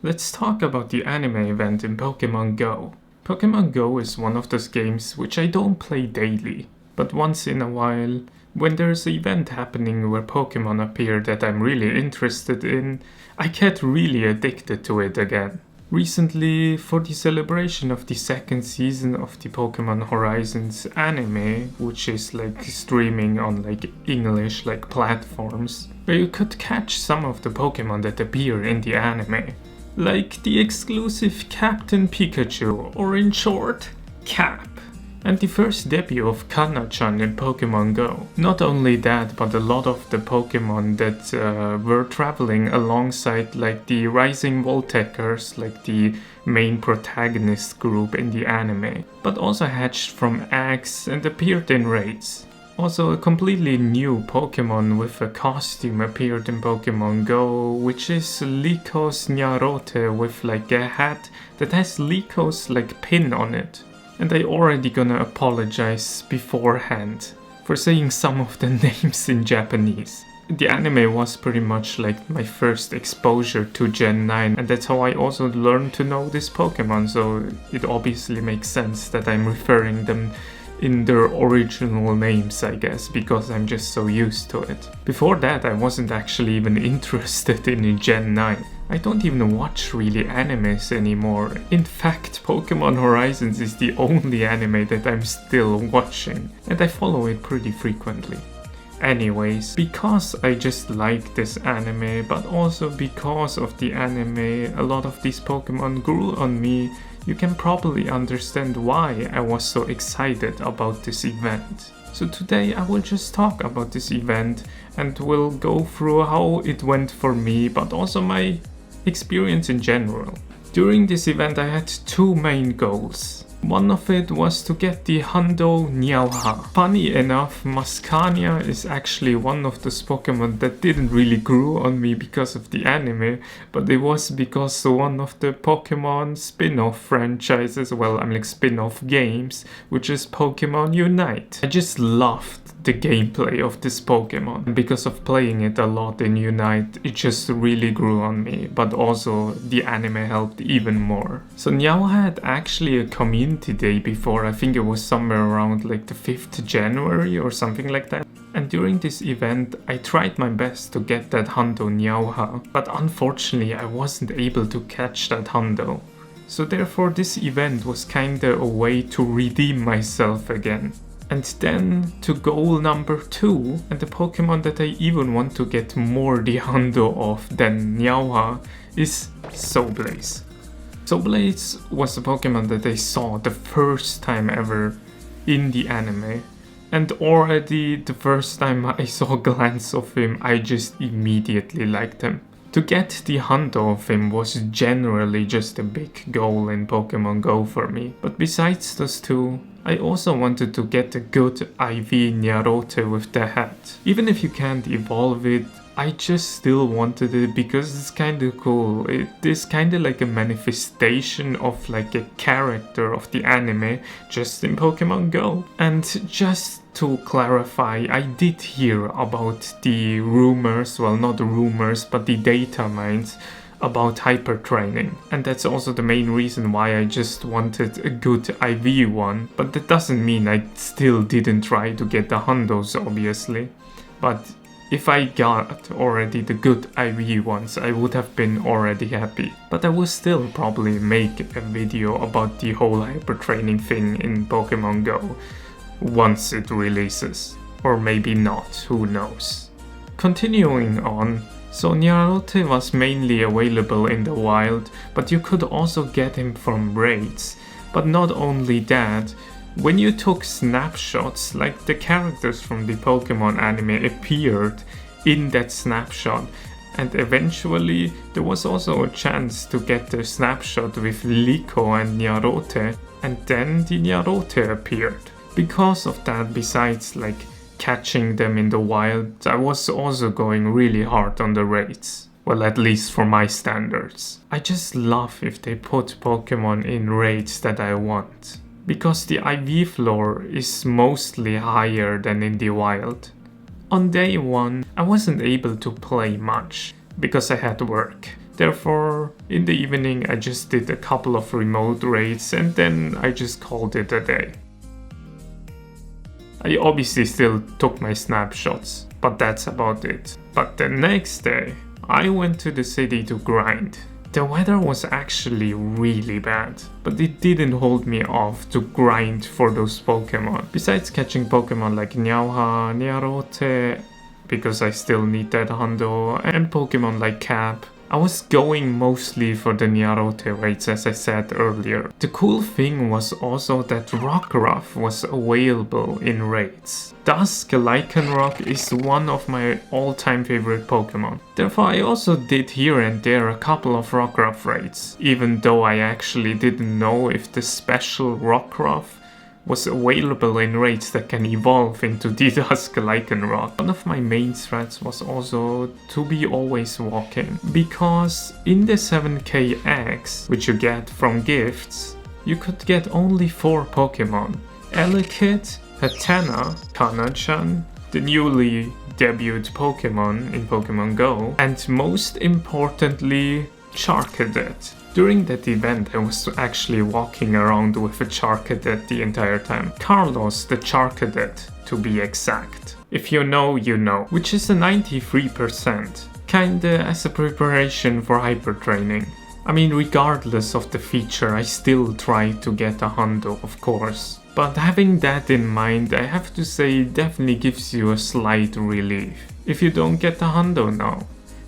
Let's talk about the anime event in Pokemon Go. Pokemon Go is one of those games which I don't play daily, but once in a while, when there's an event happening where Pokemon appear that I'm really interested in, I get really addicted to it again. Recently, for the celebration of the second season of the Pokemon Horizons anime, which is streaming on English platforms, where you could catch some of the Pokemon that appear in the anime. Like the exclusive Captain Pikachu, or in short, Cap. And the first debut of Kana-chan in Pokemon Go. Not only that, but a lot of the Pokemon that were traveling alongside the Rising Volteckers, the main protagonist group in the anime, but also hatched from eggs and appeared in raids. Also, a completely new Pokemon with a costume appeared in Pokemon Go, which is Liko's Nyarote with a hat that has Liko's pin on it. And I already gonna apologize beforehand for saying some of the names in Japanese. The anime was pretty much my first exposure to Gen 9, and that's how I also learned to know this Pokemon, so it obviously makes sense that I'm referring them in their original names, I guess, because I'm just so used to it. Before that, I wasn't actually even interested in Gen 9. I don't even watch really animes anymore. In fact, Pokemon Horizons is the only anime that I'm still watching, and I follow it pretty frequently. Anyways, because I just like this anime, but also because of the anime, a lot of these Pokemon grew on me, you can probably understand why I was so excited about this event. So today I will just talk about this event and will go through how it went for me, but also my experience in general. During this event I had two main goals. One of it was to get the Hundo Niauha. Funny enough, Mascania is actually one of those Pokemon that didn't really grow on me because of the anime, but it was because one of the Pokemon spin-off franchises, spin-off games, which is Pokemon Unite. I just loved the gameplay of this Pokemon, and because of playing it a lot in Unite, it just really grew on me, but also the anime helped even more. So Niauha had actually a community day before, I think it was somewhere around the 5th January or something like that. And during this event, I tried my best to get that Hundo Niauha, but unfortunately I wasn't able to catch that Hundo. So therefore this event was kinda a way to redeem myself again. And then to goal number 2, and the Pokemon that I even want to get more the Hundo of than Niauha is Soblaze. Soblaze was a Pokemon that I saw the first time ever in the anime, and already the first time I saw a glance of him, I just immediately liked him. To get the Hundo of him was generally just a big goal in Pokemon Go for me, but besides those two, I also wanted to get a good IV Nyarote with the hat. Even if you can't evolve it, I just still wanted it because it's kinda cool. It is kinda like a manifestation of a character of the anime just in Pokemon Go. And just to clarify, I did hear about the rumors, well not rumors, but the data mines about hyper training, and that's also the main reason why I just wanted a good IV one, but that doesn't mean I still didn't try to get the Hundos obviously, but if I got already the good IV ones, I would have been already happy. But I will still probably make a video about the whole hyper training thing in Pokemon Go once it releases, or maybe not, who knows. Continuing on, so Nyarote was mainly available in the wild, but you could also get him from raids. But not only that, when you took snapshots, the characters from the Pokemon anime appeared in that snapshot, and eventually there was also a chance to get the snapshot with Liko and Nyarote, and then the Nyarote appeared. Because of that, besides catching them in the wild, I was also going really hard on the raids. Well, at least for my standards. I just love if they put Pokemon in raids that I want, because the IV floor is mostly higher than in the wild. On day 1, I wasn't able to play much, because I had work. Therefore, in the evening I just did a couple of remote raids and then I just called it a day. I obviously still took my snapshots, but that's about it. But the next day, I went to the city to grind. The weather was actually really bad, but it didn't hold me off to grind for those Pokemon. Besides catching Pokemon like Niauha, Niarote, because I still need that Hundo, and Pokemon like Cap, I was going mostly for the Niarote raids as I said earlier. The cool thing was also that Rockruff was available in raids. Thus, Lycanroc is one of my all-time favorite Pokemon. Therefore, I also did here and there a couple of Rockruff raids, even though I actually didn't know if the special Rockruff was available in raids that can evolve into the Dusk Lycanroc. One of my main threats was also to be always walking, because in the 7k eggs, which you get from gifts, you could get only 4 Pokemon. Elekid, Hatena, Kanachan, the newly debuted Pokemon in Pokemon Go, and most importantly, Charcadet. During that event I was actually walking around with a Charcadet the entire time. Carlos the Charcadet to be exact. If you know, you know. Which is a 93%. Kinda as a preparation for hyper training. I mean, regardless of the feature, I still try to get a Hundo, of course. But having that in mind, I have to say it definitely gives you a slight relief. If you don't get a Hundo now.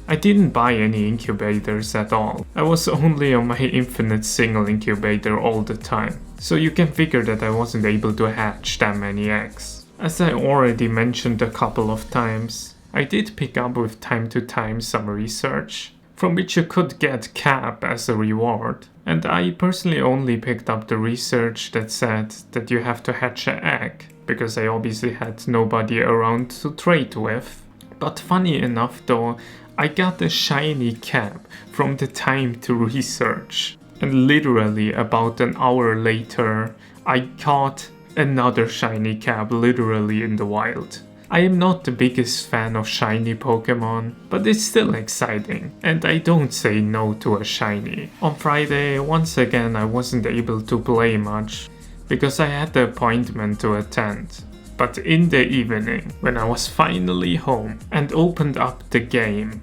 I didn't buy any incubators at all. I was only on my infinite single incubator all the time. So you can figure that I wasn't able to hatch that many eggs. As I already mentioned a couple of times, I did pick up with time to time some research, from which you could get Cap as a reward. And I personally only picked up the research that said that you have to hatch an egg, because I obviously had nobody around to trade with. But funny enough though, I got a shiny Cap from the time to research, and literally about an hour later I caught another shiny Cap literally in the wild. I am not the biggest fan of shiny Pokemon, but it's still exciting, and I don't say no to a shiny. On Friday, once again I wasn't able to play much, because I had the appointment to attend. But in the evening, when I was finally home and opened up the game,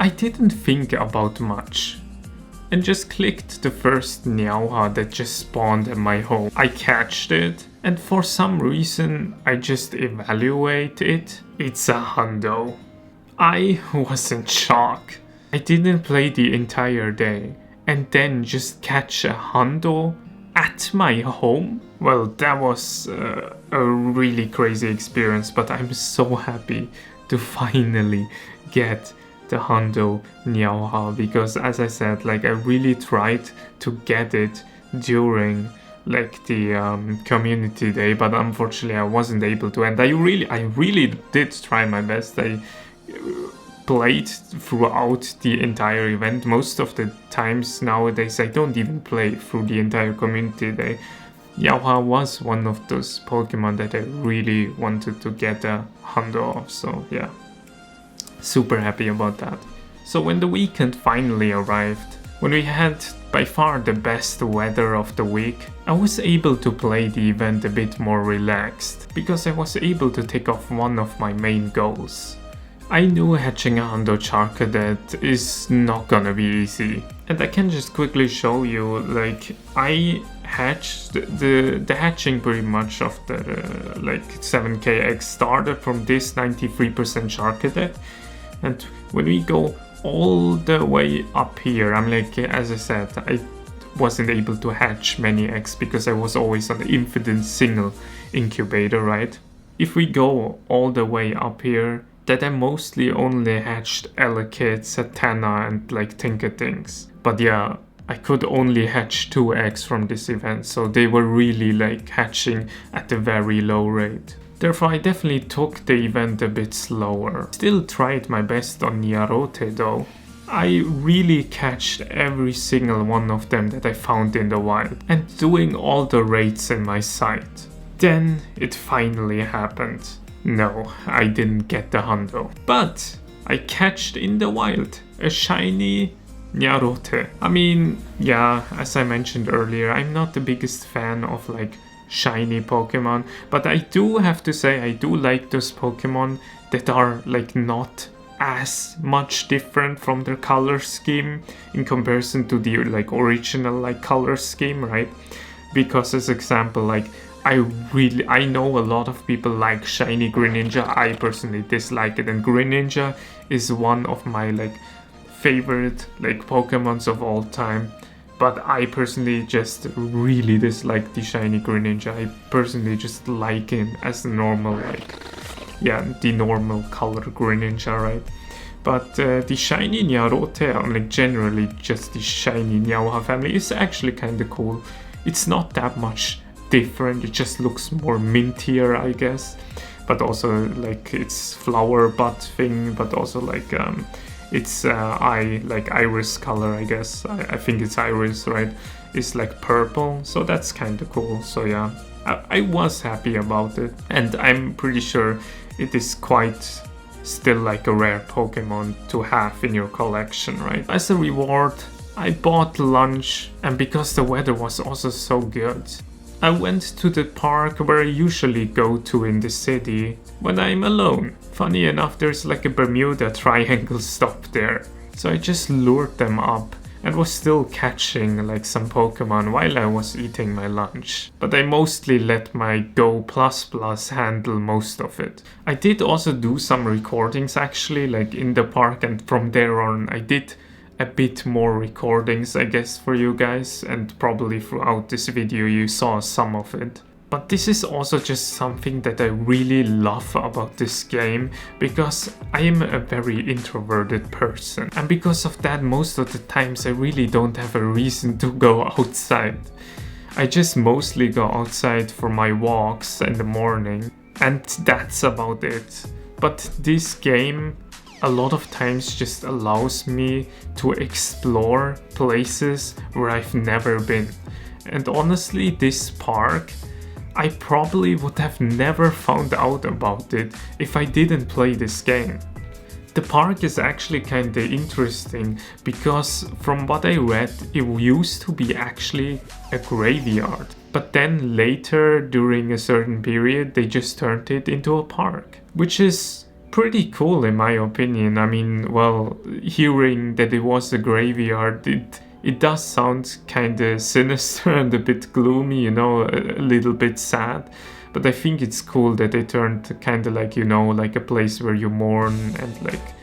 I didn't think about much and just clicked the first Niauha that just spawned at my home. I catched it, and for some reason I just evaluate it. It's a Hundo. I was in shock. I didn't play the entire day and then just catch a Hundo at my home? Well, that was a really crazy experience, but I'm so happy to finally get the Hundo Niauha, because as I said, like I really tried to get it during like the community day, but unfortunately I wasn't able to, and I really did try my best. I played throughout the entire event. Most of the times nowadays I don't even play through the entire community day. Niauha was one of those Pokemon that I really wanted to get a Hundo of, so yeah. Super happy about that. So when the weekend finally arrived, when we had by far the best weather of the week, I was able to play the event a bit more relaxed, because I was able to take off one of my main goals. I knew hatching a Hundo Charcadet is not gonna be easy, and I can just quickly show you, like, I hatched the hatching pretty much of the like 7k egg started from this 93% Charcadet, and when we go all the way up here, I'm like, as I said, I wasn't able to hatch many eggs because I was always on the infinite single incubator, right? If we go all the way up here, that I mostly only hatched Elekid, Satana and like Tinkertings. But yeah, I could only hatch 2 eggs from this event, so they were really like hatching at a very low rate. Therefore I definitely took the event a bit slower. Still tried my best on Niarote though. I really catched every single one of them that I found in the wild, and doing all the raids in my sight. Then it finally happened. No, I didn't get the Hundo, but I catched in the wild a shiny Nyarote. I mean, yeah, as I mentioned earlier, I'm not the biggest fan of like shiny Pokemon, but I do have to say I do like those Pokemon that are like not as much different from their color scheme in comparison to the like original like color scheme, right? Because as example, like I know a lot of people like shiny Greninja. I personally dislike it, and Greninja is one of my like favorite like Pokemons of all time. But I personally just really dislike the shiny Greninja. I personally just like him as the normal like, yeah, the normal color Greninja, right? But the shiny Nyarote, like generally just the shiny Nyauha family, is actually kind of cool. It's not that much different, it just looks more mintier, I guess. But also like its flower bud thing, but also like its like iris color, I guess. I think it's iris, right? It's like purple, so that's kind of cool. So yeah, I was happy about it, and I'm pretty sure it is quite still like a rare Pokemon to have in your collection, right? As a reward, I bought lunch, and because the weather was also so good, I went to the park where I usually go to in the city when I'm alone. Funny enough, there's like a Bermuda Triangle stop there. So I just lured them up and was still catching like some Pokemon while I was eating my lunch. But I mostly let my Go++ handle most of it. I did also do some recordings actually, like in the park, and from there on I did a bit more recordings, I guess, for you guys, and probably throughout this video you saw some of it. But this is also just something that I really love about this game, because I am a very introverted person, and because of that most of the times I really don't have a reason to go outside. I just mostly go outside for my walks in the morning, and that's about it. But this game a lot of times just allows me to explore places where I've never been. And honestly, this park, I probably would have never found out about it if I didn't play this game. The park is actually kinda interesting because from what I read, it used to be actually a graveyard. But then later, during a certain period, they just turned it into a park, which is pretty cool in my opinion. I mean, well, hearing that it was a graveyard, it does sound kinda sinister and a bit gloomy, you know, a little bit sad. But I think it's cool that they turned kinda like, you know, like a place where you mourn and like,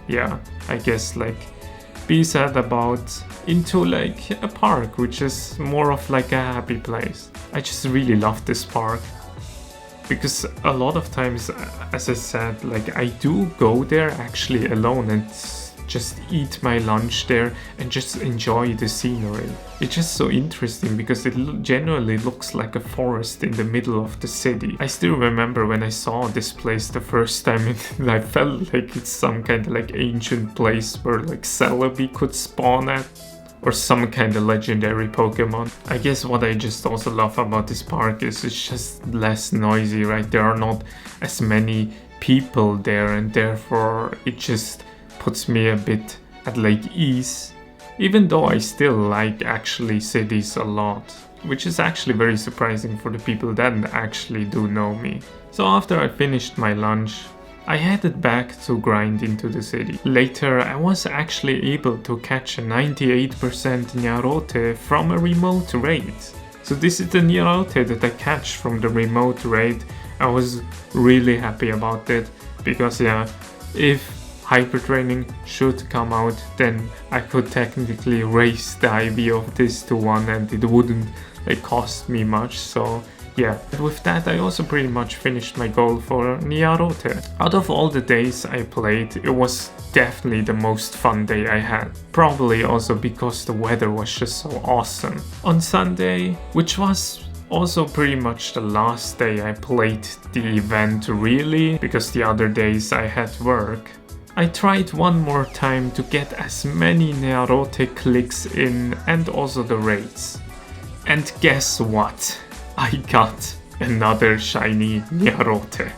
yeah, I guess like be sad about, into like a park, which is more of like a happy place. I just really love this park. Because a lot of times, as I said, like I do go there actually alone and just eat my lunch there and just enjoy the scenery. It's just so interesting because it generally looks like a forest in the middle of the city. I still remember when I saw this place the first time and I felt like it's some kind of like ancient place where like Celebi could spawn at, or some kind of legendary Pokemon. I guess what I just also love about this park is it's just less noisy, right? There are not as many people there, and therefore it just puts me a bit at like ease. Even though I still like actually cities a lot, which is actually very surprising for the people that actually do know me. So after I finished my lunch, I headed back to grind into the city. Later, I was actually able to catch a 98% Nyarote from a remote raid. So this is the Nyarote that I catch from the remote raid. I was really happy about it, because yeah, if hyper training should come out, then I could technically raise the IV of this to 1 and it wouldn't like cost me much. So yeah, with that I also pretty much finished my goal for Nyarote. Out of all the days I played, it was definitely the most fun day I had. Probably also because the weather was just so awesome. On Sunday, which was also pretty much the last day I played the event really, because the other days I had work, I tried one more time to get as many Nyarote clicks in and also the raids. And guess what? I got another shiny Nyarote.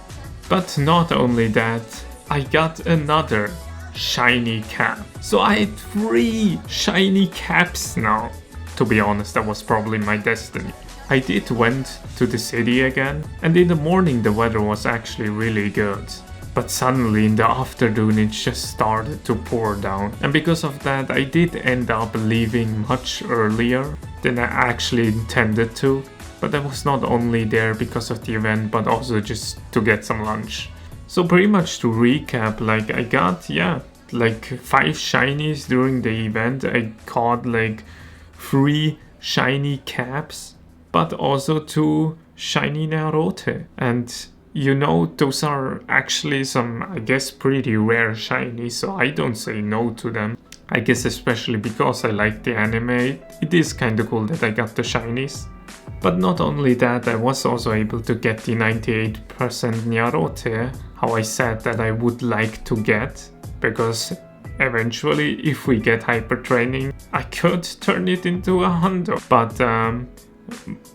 But not only that, I got another shiny cap. So I had 3 shiny caps now. To be honest, that was probably my destiny. I did went to the city again, and in the morning the weather was actually really good. But suddenly in the afternoon it just started to pour down. And because of that I did end up leaving much earlier than I actually intended to. But I was not only there because of the event, but also just to get some lunch. So pretty much to recap, like I got, like 5 shinies during the event. I caught like 3 shiny caps, but also 2 shiny Narote. And you know, those are actually some, I guess, pretty rare shinies, so I don't say no to them. I guess especially because I like the anime, it is kinda cool that I got the shinies. But not only that, I was also able to get the 98% Narote, how I said that I would like to get, because eventually, if we get hyper training, I could turn it into a hundo. But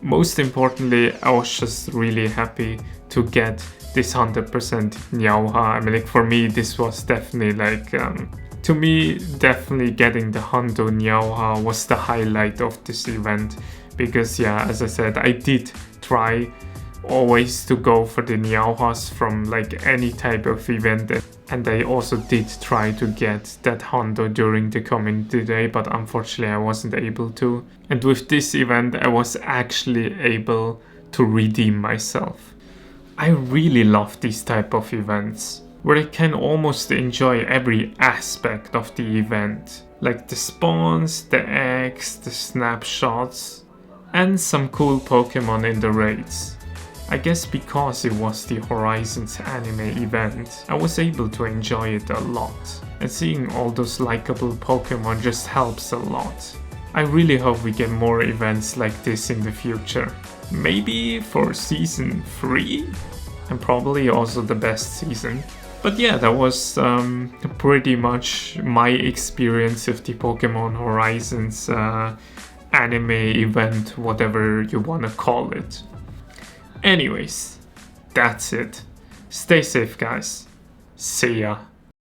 most importantly, I was just really happy to get this 100% Nyauha. I mean, like, for me, this was definitely like, to me, definitely getting the Hundo Nyauha was the highlight of this event. Because yeah, as I said, I did try always to go for the Nyauhas from like any type of event. And I also did try to get that Hondo during the community day, but unfortunately I wasn't able to. And with this event I was actually able to redeem myself. I really love these type of events, where I can almost enjoy every aspect of the event. Like the spawns, the eggs, the snapshots, and some cool Pokemon in the raids. I guess because it was the Horizons anime event, I was able to enjoy it a lot. And seeing all those likable Pokemon just helps a lot. I really hope we get more events like this in the future. Maybe for season 3? And probably also the best season. But yeah, that was pretty much my experience of the Pokemon Horizons anime event, whatever you wanna call it. Anyways, that's it. Stay safe, guys. See ya.